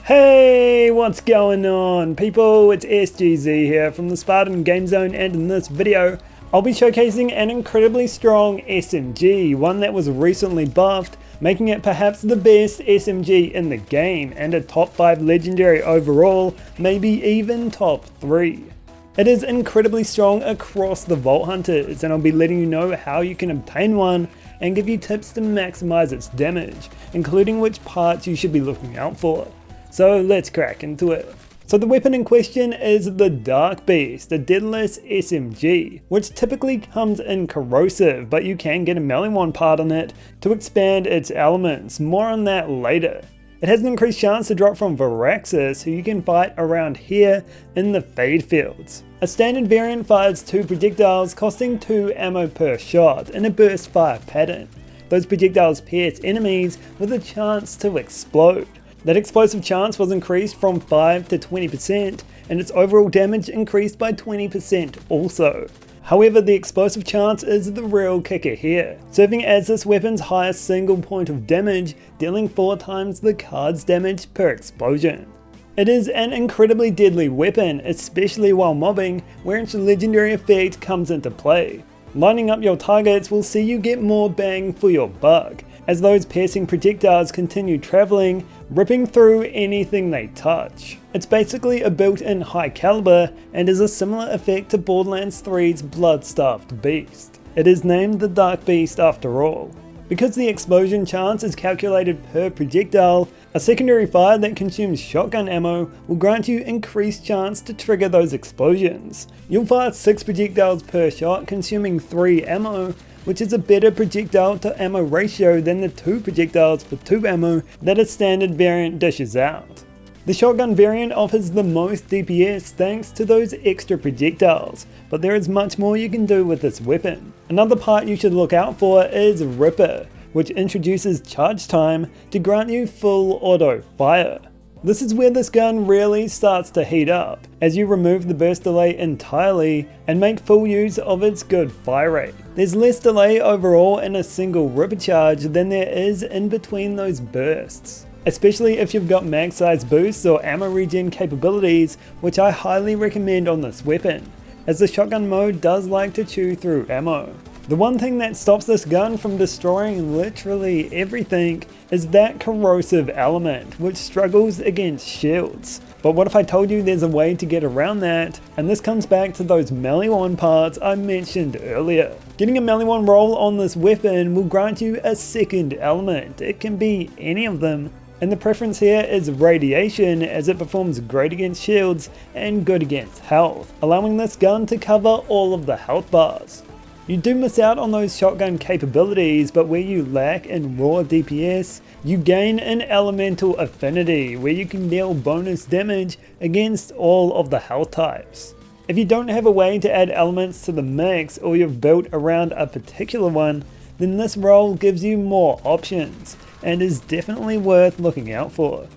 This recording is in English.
Hey, what's going on people? It's SGZ here from the SpartanGameZone, and in this video I'll be showcasing an incredibly strong SMG, one that was recently buffed, making it perhaps the best SMG in the game and a top 5 legendary overall, maybe even top 3. It is incredibly strong across the Vault Hunters, and I'll be letting you know how you can obtain one and give you tips to maximize its damage, including which parts you should be looking out for. So let's crack into it. So the weapon in question is the Dark Beast, a deadless SMG, which typically comes in corrosive, but you can get a melee one part on it to expand its elements, more on that later. It has an increased chance to drop from Varaxis, who you can fight around here in the Fade Fields. A standard variant fires 2 projectiles costing 2 ammo per shot in a burst fire pattern. Those projectiles pierce enemies with a chance to explode. That explosive chance was increased from 5 to 20%, and its overall damage increased by 20% also. However, the explosive chance is the real kicker here, serving as this weapon's highest single point of damage, dealing 4 times the card's damage per explosion. It is an incredibly deadly weapon, especially while mobbing, where its legendary effect comes into play. Lining up your targets will see you get more bang for your buck, as those piercing projectiles continue travelling, ripping through anything they touch. It's basically a built-in high caliber and is a similar effect to Borderlands 3's blood-stuffed beast. It is named the Dark Beast after all. Because the explosion chance is calculated per projectile, a secondary fire that consumes shotgun ammo will grant you increased chance to trigger those explosions. You'll fire 6 projectiles per shot, consuming 3 ammo, which is a better projectile to ammo ratio than the 2 projectiles for 2 ammo that a standard variant dishes out. The shotgun variant offers the most DPS thanks to those extra projectiles, but there is much more you can do with this weapon. Another part you should look out for is Ripper, which introduces charge time to grant you full auto fire. This is where this gun really starts to heat up, as you remove the burst delay entirely and make full use of its good fire rate. There's less delay overall in a single Ripper charge than there is in between those bursts, especially if you've got mag size boosts or ammo regen capabilities, which I highly recommend on this weapon, as the shotgun mode does like to chew through ammo. The one thing that stops this gun from destroying literally everything is that corrosive element, which struggles against shields. But what if I told you there's a way to get around that? And this comes back to those melee one parts I mentioned earlier. Getting a melee one roll on this weapon will grant you a second element. It can be any of them. And the preference here is radiation, as it performs great against shields and good against health, allowing this gun to cover all of the health bars. You do miss out on those shotgun capabilities, but where you lack in raw DPS, you gain an elemental affinity where you can deal bonus damage against all of the health types. If you don't have a way to add elements to the mix, or you've built around a particular one, then this role gives you more options and is definitely worth looking out for.